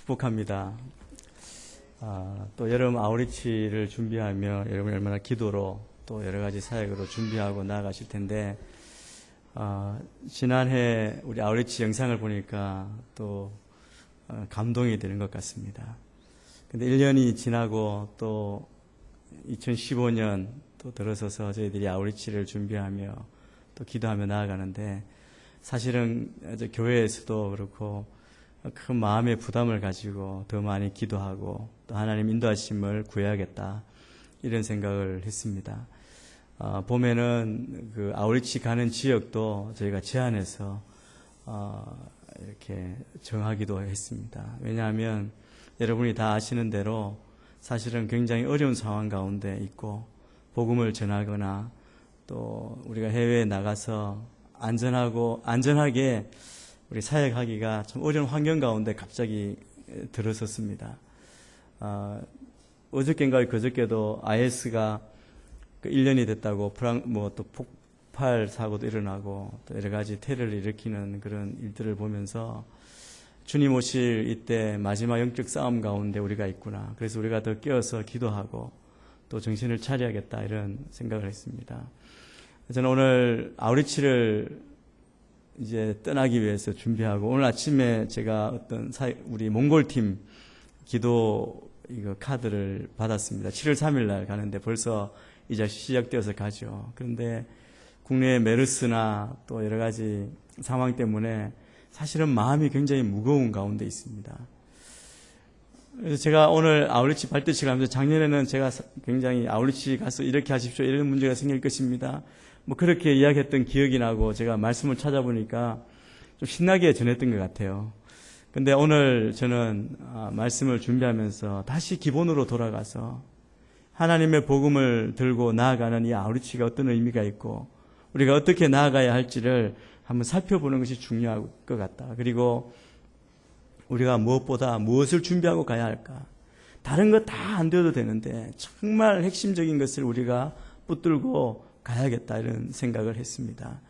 축복합니다. 또 여름 아우리치를 준비하며 여러분이 얼마나 기도로 또 여러 가지 사역으로 준비하고 나아가실 텐데, 지난해 우리 아우리치 영상을 보니까 또 감동이 되는 것 같습니다. 근데 1년이 지나고 또 2015년 또 들어서서 저희들이 아우리치를 준비하며 또 기도하며 나아가는데, 사실은 교회에서도 그렇고 큰 마음의 부담을 가지고 더 많이 기도하고 또 하나님 인도하심을 구해야겠다, 이런 생각을 했습니다. 봄에는 그 아우리치 가는 지역도 저희가 제안해서 이렇게 정하기도 했습니다. 왜냐하면 여러분이 다 아시는 대로 사실은 굉장히 어려운 상황 가운데 있고, 복음을 전하거나 또 우리가 해외에 나가서 안전하게 우리 사역하기가 참 어려운 환경 가운데 갑자기 들어섰습니다. 어저께인가 그저께도 IS가 1년이 됐다고 또 폭발 사고도 일어나고 또 여러 가지 테러를 일으키는 그런 일들을 보면서 주님 오실 이때 마지막 영적 싸움 가운데 우리가 있구나. 그래서 우리가 더 깨어서 기도하고 또 정신을 차려야겠다, 이런 생각을 했습니다. 저는 오늘 아우리치를 이제 떠나기 위해서 준비하고, 오늘 아침에 제가 우리 몽골팀 기도 카드를 받았습니다. 7월 3일 날 가는데 벌써 이제 시작되어서 가죠. 그런데 국내 메르스나 또 여러 가지 상황 때문에 사실은 마음이 굉장히 무거운 가운데 있습니다. 그래서 제가 오늘 아우리치 발대식을 하면서, 작년에는 제가 굉장히 아우리치 가서 이렇게 하십시오, 이런 문제가 생길 것입니다, 그렇게 이야기했던 기억이 나고, 제가 말씀을 찾아보니까 좀 신나게 전했던 것 같아요. 근데 오늘 저는 말씀을 준비하면서 다시 기본으로 돌아가서 하나님의 복음을 들고 나아가는 이 아우리치가 어떤 의미가 있고 우리가 어떻게 나아가야 할지를 한번 살펴보는 것이 중요할 것 같다. 그리고 우리가 무엇보다 무엇을 준비하고 가야 할까? 다른 거 다 안 되어도 되는데 정말 핵심적인 것을 우리가 붙들고 가야겠다, 이런 생각을 했습니다.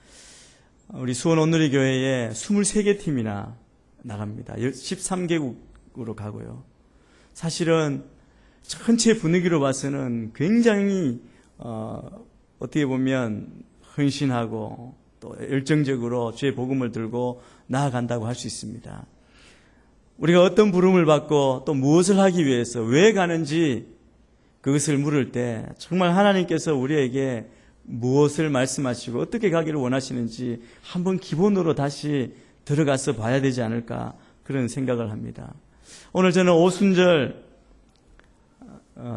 우리 수원 온누리 교회에 23개 팀이나 나갑니다. 13개국으로 가고요. 사실은 전체 분위기로 봐서는 굉장히 어떻게 보면 헌신하고 또 열정적으로 주의 복음을 들고 나아간다고 할 수 있습니다. 우리가 어떤 부름을 받고 또 무엇을 하기 위해서 왜 가는지 그것을 물을 때 정말 하나님께서 우리에게 무엇을 말씀하시고 어떻게 가기를 원하시는지 한번 기본으로 다시 들어가서 봐야 되지 않을까, 그런 생각을 합니다. 오늘 저는 오순절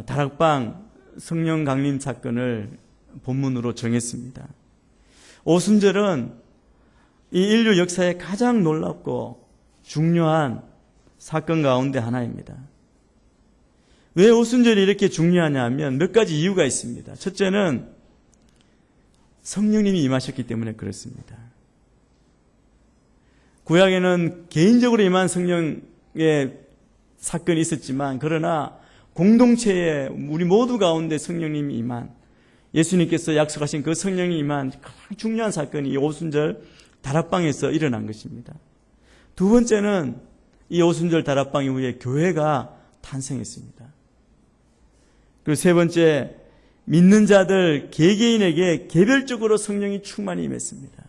다락방 성령 강림 사건을 본문으로 정했습니다. 오순절은 이 인류 역사의 가장 놀랍고 중요한 사건 가운데 하나입니다. 왜 오순절이 이렇게 중요하냐 하면 몇 가지 이유가 있습니다. 첫째는 성령님이 임하셨기 때문에 그렇습니다. 구약에는 개인적으로 임한 성령의 사건이 있었지만, 그러나 공동체에 우리 모두 가운데 성령님이 임한, 예수님께서 약속하신 그 성령이 임한 가장 중요한 사건이 이 오순절 다락방에서 일어난 것입니다. 두 번째는 이 오순절 다락방 이후에 교회가 탄생했습니다. 그리고 세 번째, 믿는 자들 개개인에게 개별적으로 성령이 충만히 임했습니다.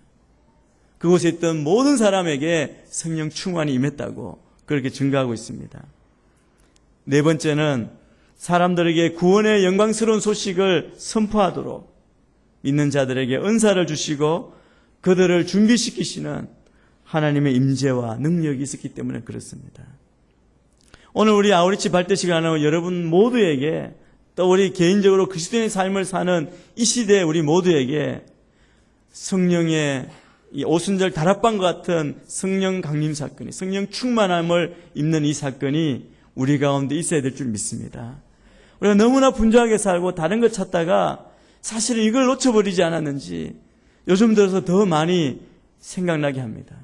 그곳에 있던 모든 사람에게 성령 충만이 임했다고 그렇게 증거하고 있습니다. 네 번째는 사람들에게 구원의 영광스러운 소식을 선포하도록 믿는 자들에게 은사를 주시고 그들을 준비시키시는 하나님의 임재와 능력이 있었기 때문에 그렇습니다. 오늘 우리 아우리치 발대식을 하는 여러분 모두에게, 또 우리 개인적으로 그리스도인의 삶을 사는 이 시대에 우리 모두에게 성령의 이 오순절 다락방과 같은 성령 강림 사건이, 성령 충만함을 입는 이 사건이 우리 가운데 있어야 될 줄 믿습니다. 우리가 너무나 분주하게 살고 다른 것 찾다가 사실은 이걸 놓쳐버리지 않았는지 요즘 들어서 더 많이 생각나게 합니다.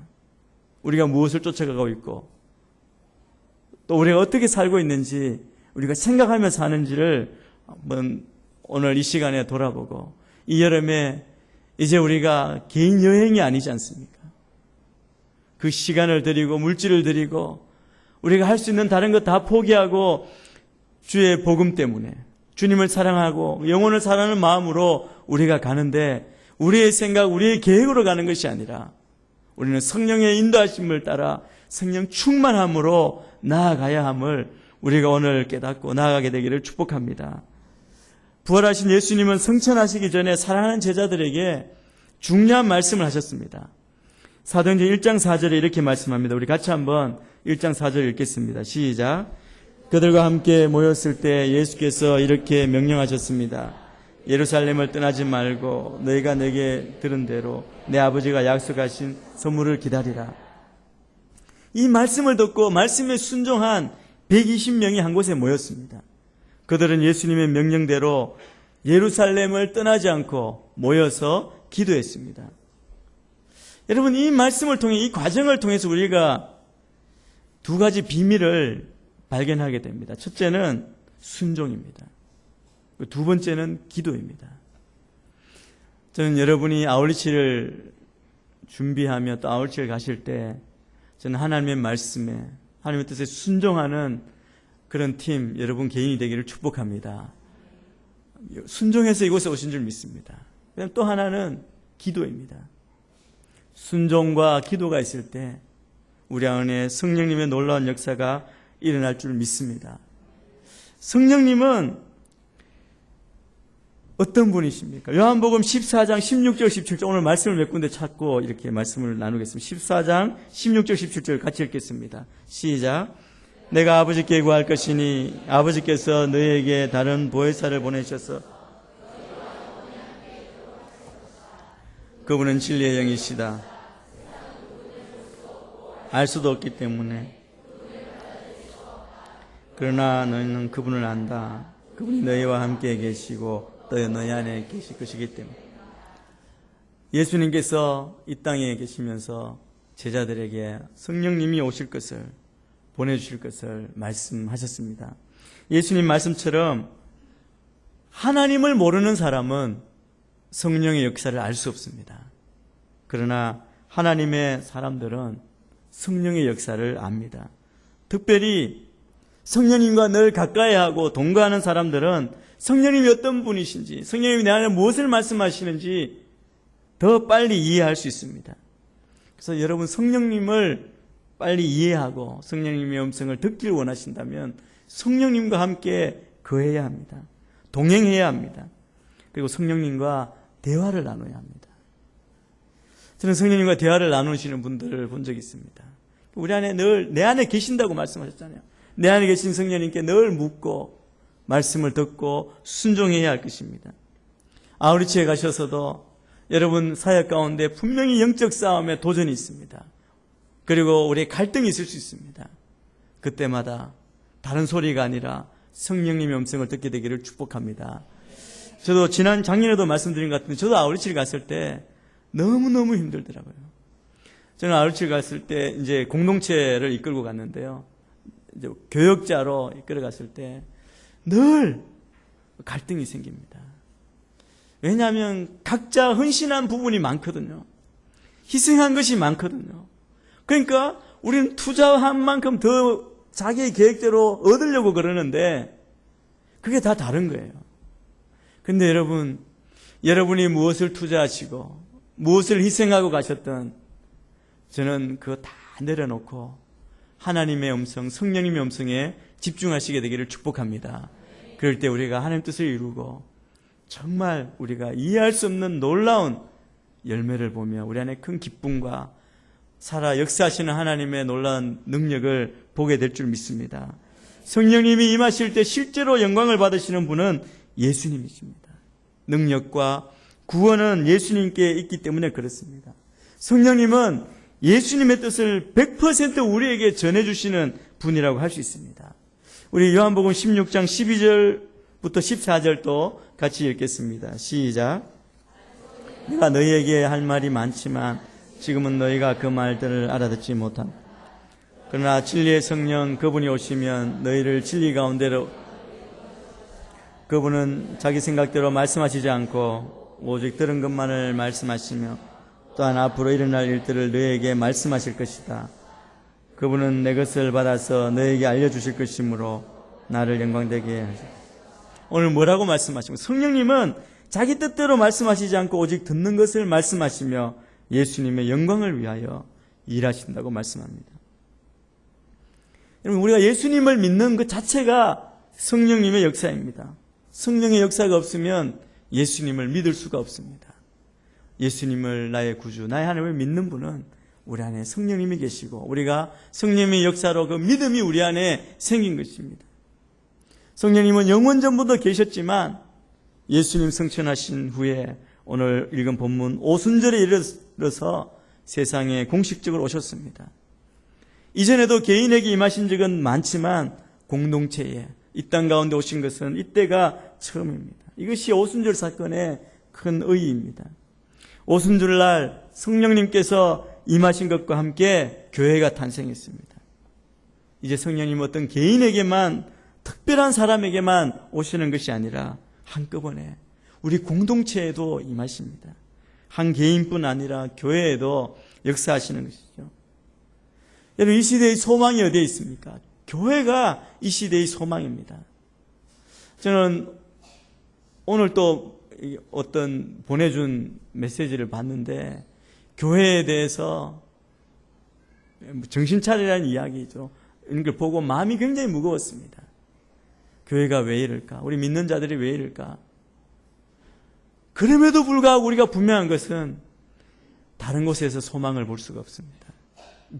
우리가 무엇을 쫓아가고 있고 또 우리가 어떻게 살고 있는지, 우리가 생각하면서 사는지를 한번 오늘 이 시간에 돌아보고, 이 여름에 이제 우리가 개인 여행이 아니지 않습니까? 그 시간을 들이고 물질을 들이고 우리가 할 수 있는 다른 것 다 포기하고 주의 복음 때문에 주님을 사랑하고 영혼을 사랑하는 마음으로 우리가 가는데 우리의 생각, 우리의 계획으로 가는 것이 아니라 우리는 성령의 인도하심을 따라 성령 충만함으로 나아가야 함을 우리가 오늘 깨닫고 나아가게 되기를 축복합니다. 부활하신 예수님은 승천하시기 전에 사랑하는 제자들에게 중요한 말씀을 하셨습니다. 사도행전 1장 4절에 이렇게 말씀합니다. 우리 같이 한번 1장 4절 읽겠습니다. 시작. 그들과 함께 모였을 때 예수께서 이렇게 명령하셨습니다. 예루살렘을 떠나지 말고 너희가 내게 들은 대로 내 아버지가 약속하신 선물을 기다리라. 이 말씀을 듣고 말씀에 순종한 120명이 한 곳에 모였습니다. 그들은 예수님의 명령대로 예루살렘을 떠나지 않고 모여서 기도했습니다. 여러분, 이 말씀을 통해, 이 과정을 통해서 우리가 두 가지 비밀을 발견하게 됩니다. 첫째는 순종입니다. 두 번째는 기도입니다. 저는 여러분이 아울리치를 준비하며 또 아울리치를 가실 때 저는 하나님의 말씀에, 하나님의 뜻에 순종하는 그런 팀, 여러분 개인이 되기를 축복합니다. 순종해서 이곳에 오신 줄 믿습니다. 그다음 또 하나는 기도입니다. 순종과 기도가 있을 때 우리 안에 성령님의 놀라운 역사가 일어날 줄 믿습니다. 성령님은 어떤 분이십니까? 요한복음 14장 16절 17절 오늘 말씀을 몇 군데 찾고 이렇게 말씀을 나누겠습니다. 14장 16절 17절 같이 읽겠습니다. 시작. 내가 아버지께 구할 것이니 아버지께서 너희에게 다른 보혜사를 보내셔서 그분은 진리의 영이시다. 알 수도 없기 때문에 그러나 너희는 그분을 안다. 그분이 너희와 함께 계시고 또 너희 안에 계실 것이기 때문에. 예수님께서 이 땅에 계시면서 제자들에게 성령님이 오실 것을, 보내주실 것을 말씀하셨습니다. 예수님 말씀처럼 하나님을 모르는 사람은 성령의 역사를 알 수 없습니다. 그러나 하나님의 사람들은 성령의 역사를 압니다. 특별히 성령님과 늘 가까이하고 동거하는 사람들은 성령님이 어떤 분이신지, 성령님이 내 안에 무엇을 말씀하시는지 더 빨리 이해할 수 있습니다. 그래서 여러분 성령님을 빨리 이해하고 성령님의 음성을 듣길 원하신다면 성령님과 함께 거해야 합니다. 동행해야 합니다. 그리고 성령님과 대화를 나눠야 합니다. 저는 성령님과 대화를 나누시는 분들을 본 적이 있습니다. 우리 안에 늘 내 안에 계신다고 말씀하셨잖아요. 내 안에 계신 성령님께 늘 묻고 말씀을 듣고 순종해야 할 것입니다. 아우리치에 가셔서도 여러분 사역 가운데 분명히 영적 싸움에 도전이 있습니다. 그리고 우리의 갈등이 있을 수 있습니다. 그때마다 다른 소리가 아니라 성령님의 음성을 듣게 되기를 축복합니다. 저도 지난 작년에도 말씀드린 것 같은데 저도 아우리치를 갔을 때 너무너무 힘들더라고요. 저는 아우리치를 갔을 때 이제 공동체를 이끌고 갔는데요. 이제 교역자로 이끌어 갔을 때 늘 갈등이 생깁니다. 왜냐하면 각자 헌신한 부분이 많거든요. 희생한 것이 많거든요. 그러니까 우리는 투자한 만큼 더 자기의 계획대로 얻으려고 그러는데 그게 다 다른 거예요. 근데 여러분이 무엇을 투자하시고 무엇을 희생하고 가셨던 저는 그거 다 내려놓고 하나님의 음성, 성령님의 음성에 집중하시게 되기를 축복합니다. 그럴 때 우리가 하나님 뜻을 이루고 정말 우리가 이해할 수 없는 놀라운 열매를 보며 우리 안에 큰 기쁨과 살아 역사하시는 하나님의 놀라운 능력을 보게 될 줄 믿습니다. 성령님이 임하실 때 실제로 영광을 받으시는 분은 예수님이십니다. 능력과 구원은 예수님께 있기 때문에 그렇습니다. 성령님은 예수님의 뜻을 100% 우리에게 전해주시는 분이라고 할 수 있습니다. 우리 요한복음 16장 12절부터 14절도 같이 읽겠습니다. 시작. 내가 너희에게 할 말이 많지만 지금은 너희가 그 말들을 알아듣지 못함. 그러나 진리의 성령 그분이 오시면 너희를 진리 가운데로, 그분은 자기 생각대로 말씀하시지 않고 오직 들은 것만을 말씀하시며 또한 앞으로 일어날 일들을 너희에게 말씀하실 것이다. 그분은 내 것을 받아서 너에게 알려주실 것이므로 나를 영광되게 하소서. 오늘 뭐라고 말씀하시고, 성령님은 자기 뜻대로 말씀하시지 않고 오직 듣는 것을 말씀하시며 예수님의 영광을 위하여 일하신다고 말씀합니다. 여러분, 우리가 예수님을 믿는 것 자체가 성령님의 역사입니다. 성령의 역사가 없으면 예수님을 믿을 수가 없습니다. 예수님을 나의 구주, 나의 하나님을 믿는 분은 우리 안에 성령님이 계시고 우리가 성령님의 역사로 그 믿음이 우리 안에 생긴 것입니다. 성령님은 영원전부터 계셨지만 예수님 성천하신 후에 오늘 읽은 본문 오순절에 이르러서 세상에 공식적으로 오셨습니다. 이전에도 개인에게 임하신 적은 많지만 공동체에 이 땅 가운데 오신 것은 이때가 처음입니다. 이것이 오순절 사건의 큰 의의입니다. 오순절날 성령님께서 임하신 것과 함께 교회가 탄생했습니다. 이제 성령님은 어떤 개인에게만, 특별한 사람에게만 오시는 것이 아니라 한꺼번에 우리 공동체에도 임하십니다. 한 개인뿐 아니라 교회에도 역사하시는 것이죠. 여러분, 이 시대의 소망이 어디에 있습니까? 교회가 이 시대의 소망입니다. 저는 오늘 또 어떤 보내준 메시지를 봤는데 교회에 대해서 정신 차리라는 이야기죠. 이런 걸 보고 마음이 굉장히 무거웠습니다. 교회가 왜 이럴까? 우리 믿는 자들이 왜 이럴까? 그럼에도 불구하고 우리가 분명한 것은 다른 곳에서 소망을 볼 수가 없습니다.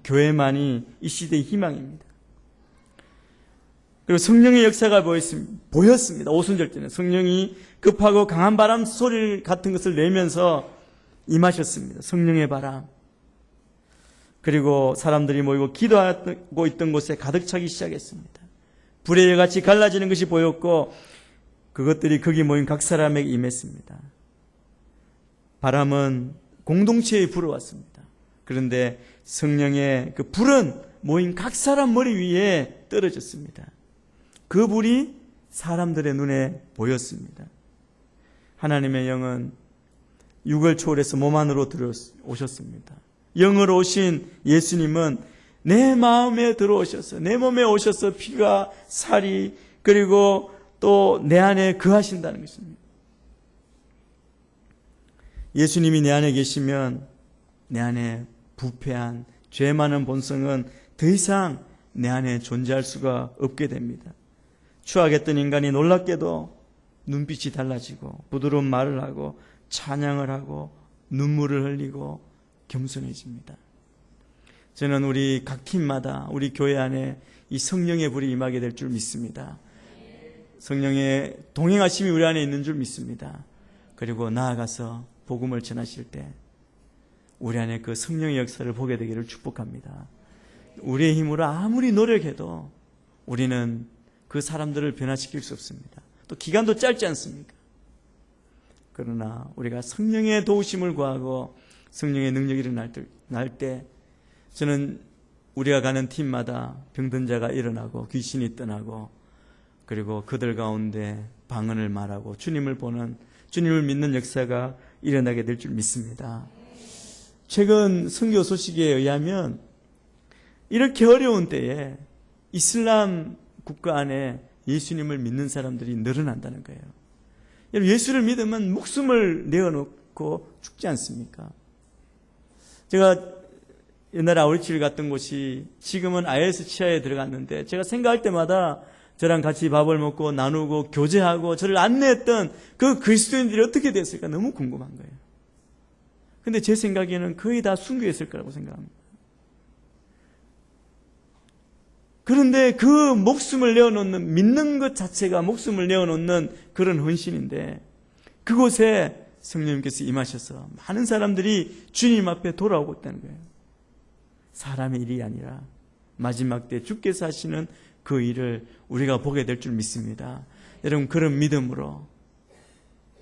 교회만이 이 시대의 희망입니다. 그리고 성령의 역사가 보였습니다. 오순절 때는 성령이 급하고 강한 바람 소리 같은 것을 내면서 임하셨습니다. 성령의 바람. 그리고 사람들이 모이고 기도하고 있던 곳에 가득 차기 시작했습니다. 불의 열같이 갈라지는 것이 보였고 그것들이 거기 모인 각 사람에게 임했습니다. 바람은 공동체에 불어왔습니다. 그런데 성령의 그 불은 모인 각 사람 머리 위에 떨어졌습니다. 그 불이 사람들의 눈에 보였습니다. 하나님의 영은 육을 초월해서 몸 안으로 들어오셨습니다. 영으로 오신 예수님은 내 마음에 들어오셔서, 내 몸에 오셔서 피가 살이 그리고 또 내 안에 거하신다는 것입니다. 예수님이 내 안에 계시면 내 안에 부패한 죄 많은 본성은 더 이상 내 안에 존재할 수가 없게 됩니다. 추악했던 인간이 놀랍게도 눈빛이 달라지고 부드러운 말을 하고 찬양을 하고 눈물을 흘리고 겸손해집니다. 저는 우리 각 팀마다 우리 교회 안에 이 성령의 불이 임하게 될 줄 믿습니다. 성령의 동행하심이 우리 안에 있는 줄 믿습니다. 그리고 나아가서 복음을 전하실 때 우리 안에 그 성령의 역사를 보게 되기를 축복합니다. 우리의 힘으로 아무리 노력해도 우리는 그 사람들을 변화시킬 수 없습니다. 또 기간도 짧지 않습니까? 그러나 우리가 성령의 도우심을 구하고 성령의 능력이 일어날 때 저는 우리가 가는 팀마다 병든 자가 일어나고 귀신이 떠나고 그리고 그들 가운데 방언을 말하고 주님을 보는, 주님을 믿는 역사가 일어나게 될 줄 믿습니다. 최근 선교 소식에 의하면 이렇게 어려운 때에 이슬람 국가 안에 예수님을 믿는 사람들이 늘어난다는 거예요. 예수를 믿으면 목숨을 내어놓고 죽지 않습니까? 제가 옛날에 아우리치를 갔던 곳이 지금은 IS 치하에 들어갔는데 제가 생각할 때마다 저랑 같이 밥을 먹고 나누고 교제하고 저를 안내했던 그 그리스도인들이 어떻게 됐을까 너무 궁금한 거예요. 근데 제 생각에는 거의 다 순교했을 거라고 생각합니다. 그런데 그 목숨을 내어놓는, 믿는 것 자체가 목숨을 내어놓는 그런 헌신인데 그곳에 성령님께서 임하셔서 많은 사람들이 주님 앞에 돌아오고 있다는 거예요. 사람의 일이 아니라 마지막 때 주께서 하시는 그 일을 우리가 보게 될 줄 믿습니다. 여러분, 그런 믿음으로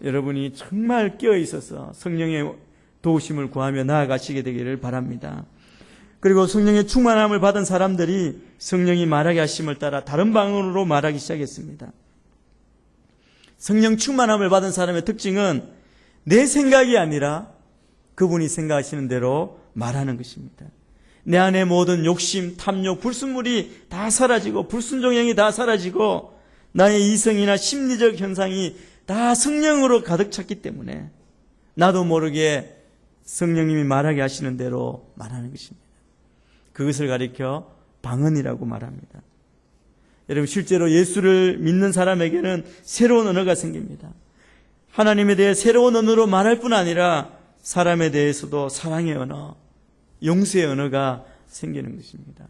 여러분이 정말 깨어있어서 성령의 도우심을 구하며 나아가시게 되기를 바랍니다. 그리고 성령의 충만함을 받은 사람들이 성령이 말하게 하심을 따라 다른 방언으로 말하기 시작했습니다. 성령 충만함을 받은 사람의 특징은 내 생각이 아니라 그분이 생각하시는 대로 말하는 것입니다. 내 안에 모든 욕심, 탐욕, 불순물이 다 사라지고 불순종형이 다 사라지고 나의 이성이나 심리적 현상이 다 성령으로 가득 찼기 때문에 나도 모르게 성령님이 말하게 하시는 대로 말하는 것입니다. 그것을 가리켜 방언이라고 말합니다. 여러분, 실제로 예수를 믿는 사람에게는 새로운 언어가 생깁니다. 하나님에 대해 새로운 언어로 말할 뿐 아니라 사람에 대해서도 사랑의 언어, 용서의 언어가 생기는 것입니다.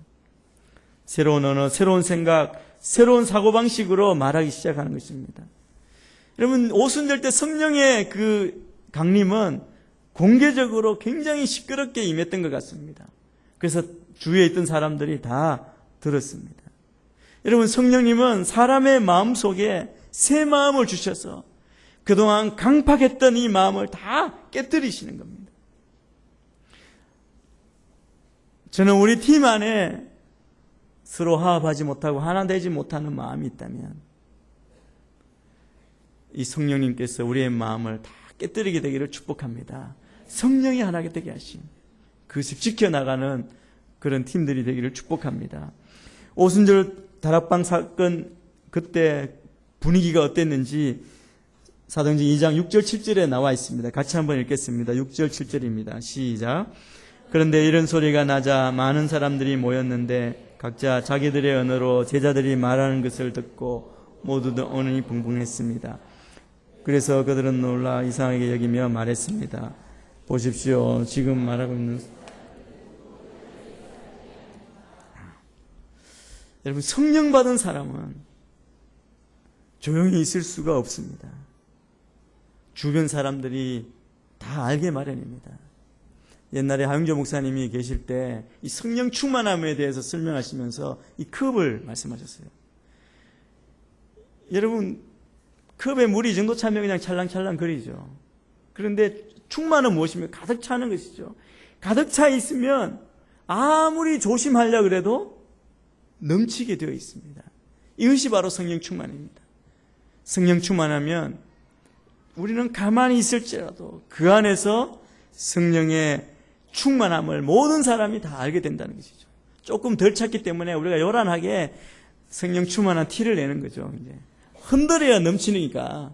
새로운 언어, 새로운 생각, 새로운 사고방식으로 말하기 시작하는 것입니다. 여러분, 오순절 때 성령의 그 강림은 공개적으로 굉장히 시끄럽게 임했던 것 같습니다. 그래서 주위에 있던 사람들이 다 들었습니다. 여러분, 성령님은 사람의 마음 속에 새 마음을 주셔서 그동안 강팍했던 이 마음을 다 깨뜨리시는 겁니다. 저는 우리 팀 안에 서로 화합하지 못하고 하나 되지 못하는 마음이 있다면 이 성령님께서 우리의 마음을 다 깨뜨리게 되기를 축복합니다. 성령이 하나 되게 하심, 그것을 지켜나가는 그런 팀들이 되기를 축복합니다. 오순절 다락방 사건 그때 분위기가 어땠는지 사도행전 2장 6절 7절에 나와 있습니다. 같이 한번 읽겠습니다. 6절 7절입니다. 시작. 그런데 이런 소리가 나자 많은 사람들이 모였는데 각자 자기들의 언어로 제자들이 말하는 것을 듣고 모두 언어이 붕붕했습니다. 그래서 그들은 놀라 이상하게 여기며 말했습니다. 보십시오, 지금 말하고 있는 여러분, 성령 받은 사람은 조용히 있을 수가 없습니다. 주변 사람들이 다 알게 마련입니다. 옛날에 하용조 목사님이 계실 때 이 성령 충만함에 대해서 설명하시면서 이 컵을 말씀하셨어요. 여러분, 컵에 물이 이 정도 차면 그냥 찰랑찰랑 거리죠. 그런데 충만은 무엇이며 가득 차는 것이죠. 가득 차 있으면 아무리 조심하려고 그래도 넘치게 되어 있습니다. 이것이 바로 성령 충만입니다. 성령 충만하면 우리는 가만히 있을지라도 그 안에서 성령의 충만함을 모든 사람이 다 알게 된다는 것이죠. 조금 덜 찼기 때문에 우리가 요란하게 성령 충만한 티를 내는 거죠. 이제 흔들어야 넘치니까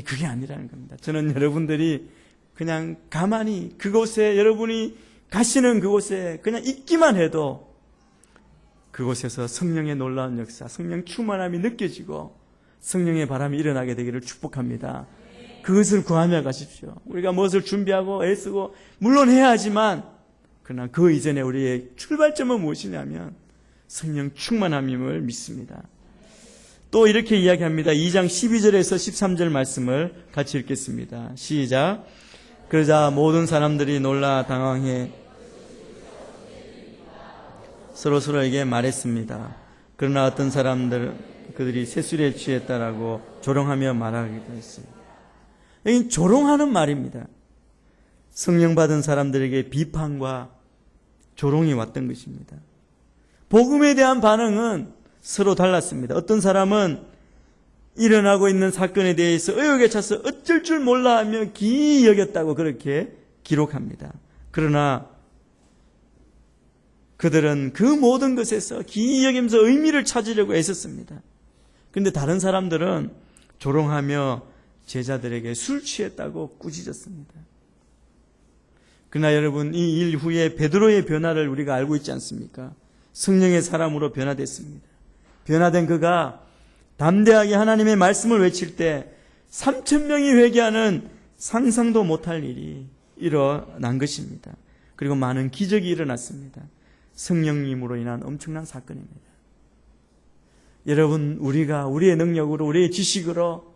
그게 아니라는 겁니다. 저는 여러분들이 그냥 가만히 그곳에, 여러분이 가시는 그곳에 그냥 있기만 해도 그곳에서 성령의 놀라운 역사, 성령 충만함이 느껴지고 성령의 바람이 일어나게 되기를 축복합니다. 그것을 구하며 가십시오. 우리가 무엇을 준비하고 애쓰고 물론 해야 하지만 그러나 그 이전에 우리의 출발점은 무엇이냐면 성령 충만함임을 믿습니다. 또 이렇게 이야기합니다. 2장 12절에서 13절 말씀을 같이 읽겠습니다. 시작. 그러자 모든 사람들이 놀라 당황해 서로서로에게 말했습니다. 그러나 어떤 사람들은 그들이 새술에 취했다라고 조롱하며 말하기도 했습니다. 여기 조롱하는 말입니다. 성령 받은 사람들에게 비판과 조롱이 왔던 것입니다. 복음에 대한 반응은 서로 달랐습니다. 어떤 사람은 일어나고 있는 사건에 대해서 의혹에 차서 어쩔 줄 몰라 하며 기이 여겼다고 그렇게 기록합니다. 그러나 그들은 그 모든 것에서 기이 여기면서 의미를 찾으려고 애썼습니다. 그런데 다른 사람들은 조롱하며 제자들에게 술 취했다고 꾸짖었습니다. 그러나 여러분, 이 일 후에 베드로의 변화를 우리가 알고 있지 않습니까? 성령의 사람으로 변화됐습니다. 변화된 그가 담대하게 하나님의 말씀을 외칠 때 3,000명이 회개하는 상상도 못할 일이 일어난 것입니다. 그리고 많은 기적이 일어났습니다. 성령님으로 인한 엄청난 사건입니다. 여러분, 우리가 우리의 능력으로, 우리의 지식으로,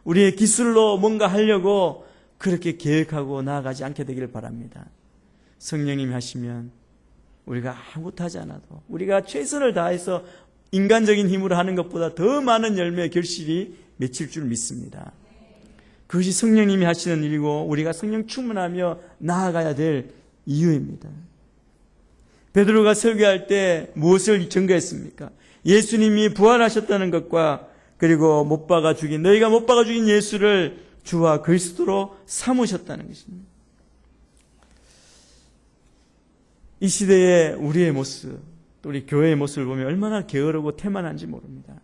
우리의 기술로 뭔가 하려고 그렇게 계획하고 나아가지 않게 되기를 바랍니다. 성령님이 하시면 우리가 아무것도 하지 않아도, 우리가 최선을 다해서 인간적인 힘으로 하는 것보다 더 많은 열매 결실이 맺힐 줄 믿습니다. 그것이 성령님이 하시는 일이고 우리가 성령 충만하며 나아가야 될 이유입니다. 베드로가 설교할 때 무엇을 증거했습니까? 예수님이 부활하셨다는 것과 그리고 너희가 못 박아 죽인 예수를 주와 그리스도로 삼으셨다는 것입니다. 이 시대의 우리의 모습, 또 우리 교회의 모습을 보면 얼마나 게으르고 태만한지 모릅니다.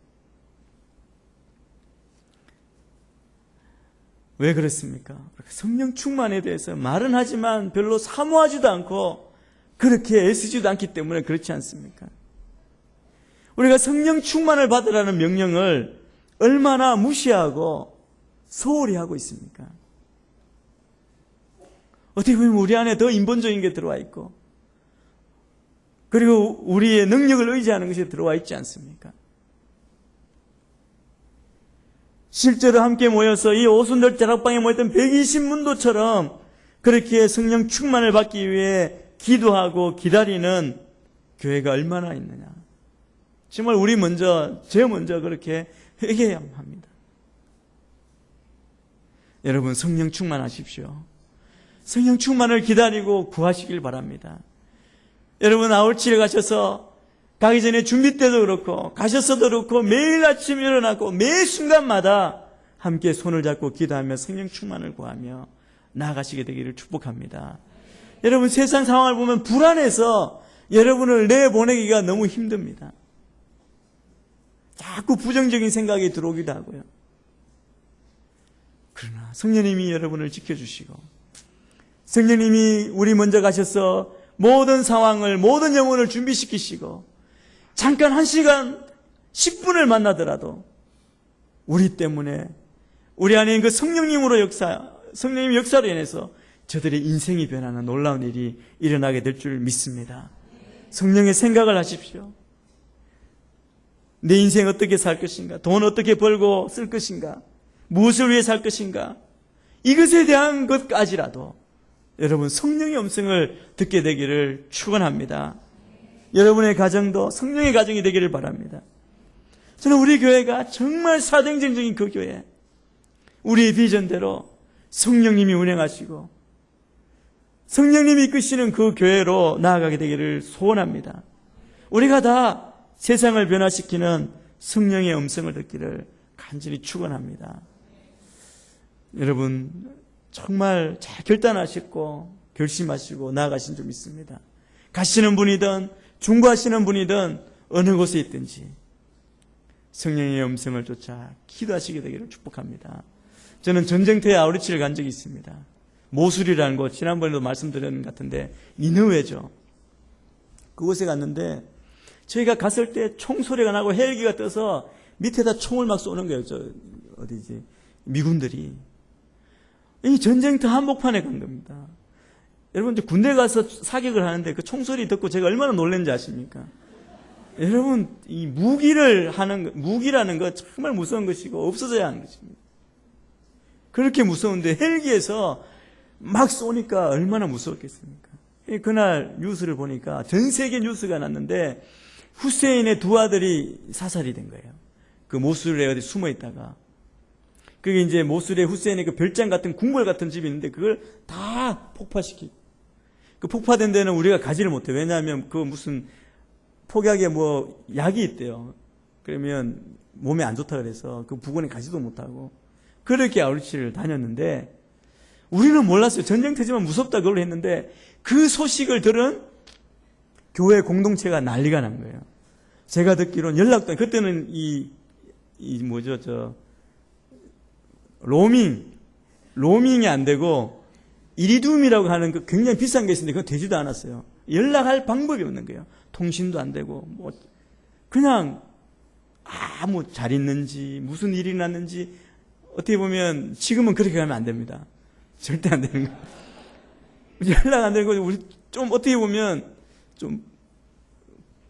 왜 그렇습니까? 성령 충만에 대해서 말은 하지만 별로 사모하지도 않고 그렇게 애쓰지도 않기 때문에 그렇지 않습니까? 우리가 성령 충만을 받으라는 명령을 얼마나 무시하고 소홀히 하고 있습니까? 어떻게 보면 우리 안에 더 인본적인 게 들어와 있고, 그리고 우리의 능력을 의지하는 것이 들어와 있지 않습니까? 실제로 함께 모여서 이 오순절 자락방에 모였던 120문도처럼 그렇게 성령 충만을 받기 위해 기도하고 기다리는 교회가 얼마나 있느냐. 정말 우리 먼저, 제 먼저 그렇게 회개해야 합니다. 여러분, 성령 충만하십시오. 성령 충만을 기다리고 구하시길 바랍니다. 여러분, 아울치에 가셔서 가기 전에 준비 때도 그렇고 가셨어도 그렇고 매일 아침 일어나고 매 순간마다 함께 손을 잡고 기도하며 성령 충만을 구하며 나아가시게 되기를 축복합니다. 여러분, 세상 상황을 보면 불안해서 여러분을 내보내기가 너무 힘듭니다. 자꾸 부정적인 생각이 들어오기도 하고요. 그러나 성령님이 여러분을 지켜주시고 성령님이 우리 먼저 가셔서 모든 상황을, 모든 영혼을 준비시키시고 잠깐 1시간 10분을 만나더라도 우리 때문에 우리 안에 있는 그 성령님의 역사로 인해서 저들의 인생이 변하는 놀라운 일이 일어나게 될 줄 믿습니다. 성령의 생각을 하십시오. 내 인생 어떻게 살 것인가? 돈 어떻게 벌고 쓸 것인가? 무엇을 위해 살 것인가? 이것에 대한 것까지라도 여러분 성령의 음성을 듣게 되기를 축원합니다. 여러분의 가정도 성령의 가정이 되기를 바랍니다. 저는 우리 교회가 정말 사정정적인 그 교회, 우리의 비전대로 성령님이 운행하시고 성령님이 이끄시는 그 교회로 나아가게 되기를 소원합니다. 우리가 다 세상을 변화시키는 성령의 음성을 듣기를 간절히 축원합니다. 여러분 정말 잘 결단하시고 결심하시고 나아가신 줄 믿습니다. 가시는 분이든 중고하시는 분이든 어느 곳에 있든지 성령의 음성을 쫓아 기도하시게 되기를 축복합니다. 저는 전쟁터에 아우리치를 간 적이 있습니다. 모술이라는 곳, 지난번에도 말씀드렸는 것 같은데 니느웨죠. 그곳에 갔는데 저희가 갔을 때 총소리가 나고 헬기가 떠서 밑에다 총을 막 쏘는 거예요. 어디지? 미군들이. 이 전쟁터 한복판에 간 겁니다. 여러분, 이제 군대 가서 사격을 하는데 그 총소리 듣고 제가 얼마나 놀랐는지 아십니까? 여러분, 이 무기라는 거 정말 무서운 것이고 없어져야 하는 것입니다. 그렇게 무서운데 헬기에서 막 쏘니까 얼마나 무서웠겠습니까? 그날 뉴스를 보니까 전 세계 뉴스가 났는데 후세인의 두 아들이 사살이 된 거예요. 그 모술에 어디 숨어 있다가. 그게 이제 모술에 후세인의 그 별장 같은 궁궐 같은 집이 있는데 그걸 다 폭파시키고. 그 폭파된 데는 우리가 가지를 못해요. 왜냐하면 그 무슨 폭약에 뭐 약이 있대요. 그러면 몸에 안 좋다 그래서 그 부근에 가지도 못하고 그렇게 아우리치를 다녔는데 우리는 몰랐어요. 전쟁터지만 무섭다 그걸 했는데 그 소식을 들은 교회 공동체가 난리가 난 거예요. 제가 듣기로는 연락도 그때는 로밍이 안 되고 이리듐이라고 하는 그 굉장히 비싼 게 있었는데 그거 되지도 않았어요. 연락할 방법이 없는 거예요. 통신도 안 되고 뭐 그냥 아무 잘 있는지 무슨 일이 났는지 어떻게 보면 지금은 그렇게 가면 안 됩니다. 절대 안 되는 거예요. 연락 안 되는 거죠. 우리 좀 어떻게 보면 좀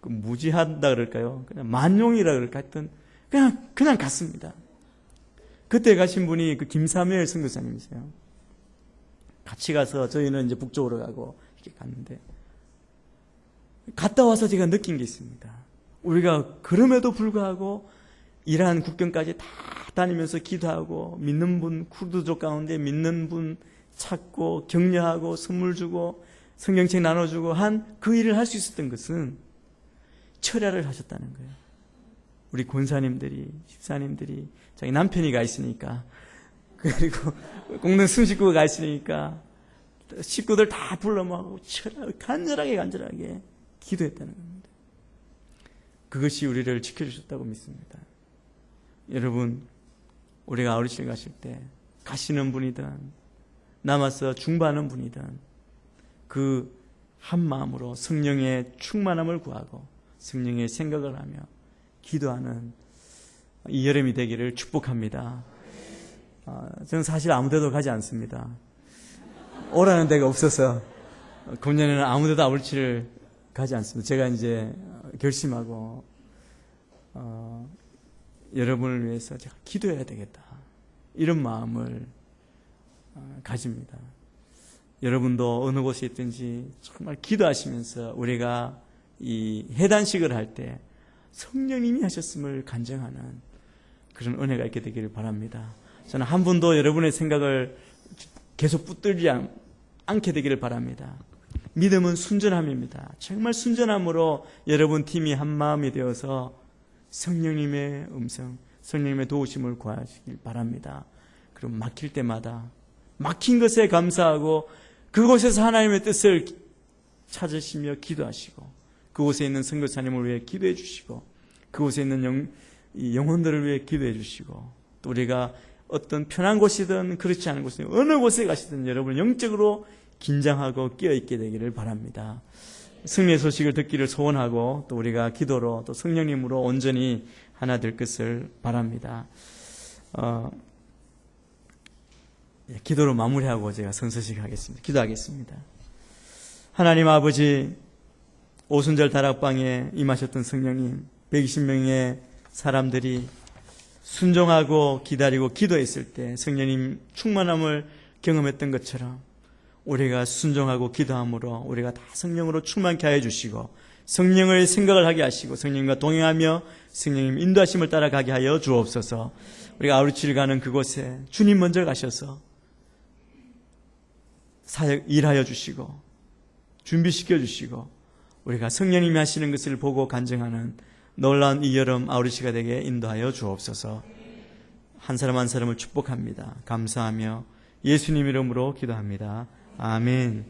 무지하다 그럴까요? 그냥 만용이라 그럴까 하여튼 그냥 갔습니다. 그때 가신 분이 그 김사무엘 선교사님이세요. 같이 가서 저희는 이제 북쪽으로 가고 이렇게 갔는데 갔다 와서 제가 느낀 게 있습니다. 우리가 그럼에도 불구하고 이란 국경까지 다 다니면서 기도하고 믿는 분, 쿠르드족 가운데 믿는 분 찾고 격려하고 선물 주고 성경책 나눠주고 한 그 일을 할 수 있었던 것은 철야를 하셨다는 거예요. 우리 권사님들이, 집사님들이 자기 남편이 가 있으니까 그리고 공동 순식구가 가 있으니까 식구들 다 불러 모아고 간절하게 기도했다는 겁니다. 그것이 우리를 지켜주셨다고 믿습니다. 여러분, 우리가 아우리실 가실 때 가시는 분이든 남아서 중보하는 분이든 그 한 마음으로 성령의 충만함을 구하고 성령의 생각을 하며 기도하는 이 여름이 되기를 축복합니다. 저는 사실 아무 데도 가지 않습니다. 오라는 데가 없어서 금년에는 아무 데도 아우리실을 가지 않습니다. 제가 이제 결심하고 여러분을 위해서 제가 기도해야 되겠다, 이런 마음을 가집니다. 여러분도 어느 곳에 있든지 정말 기도하시면서 우리가 이 해단식을 할 때 성령님이 하셨음을 간증하는 그런 은혜가 있게 되기를 바랍니다. 저는 한 분도 여러분의 생각을 계속 붙들지 않게 되기를 바랍니다. 믿음은 순전함입니다. 정말 순전함으로 여러분 팀이 한 마음이 되어서 성령님의 음성, 성령님의 도우심을 구하시길 바랍니다. 그럼 막힐 때마다 막힌 것에 감사하고 그곳에서 하나님의 뜻을 찾으시며 기도하시고 그곳에 있는 선교사님을 위해 기도해 주시고 그곳에 있는 영혼들을 위해 기도해 주시고 또 우리가 어떤 편한 곳이든 그렇지 않은 곳이든 어느 곳에 가시든 여러분 영적으로 긴장하고 끼어있게 되기를 바랍니다. 승리의 소식을 듣기를 소원하고 또 우리가 기도로 또 성령님으로 온전히 하나 될 것을 바랍니다. 기도로 마무리하고 제가 선서식 하겠습니다. 기도하겠습니다. 하나님 아버지, 오순절 다락방에 임하셨던 성령님, 120명의 사람들이 순종하고 기다리고 기도했을 때 성령님 충만함을 경험했던 것처럼 우리가 순종하고 기도함으로 우리가 다 성령으로 충만케 하여 주시고 성령을 생각을 하게 하시고 성령님과 동행하며 성령님 인도하심을 따라가게 하여 주옵소서. 우리가 아우리치를 가는 그곳에 주님 먼저 가셔서 사역 일하여 주시고 준비시켜 주시고 우리가 성령님이 하시는 것을 보고 간증하는 놀라운 이 여름 아우리치가 되게 인도하여 주옵소서. 한 사람 한 사람을 축복합니다. 감사하며 예수님 이름으로 기도합니다. 아멘.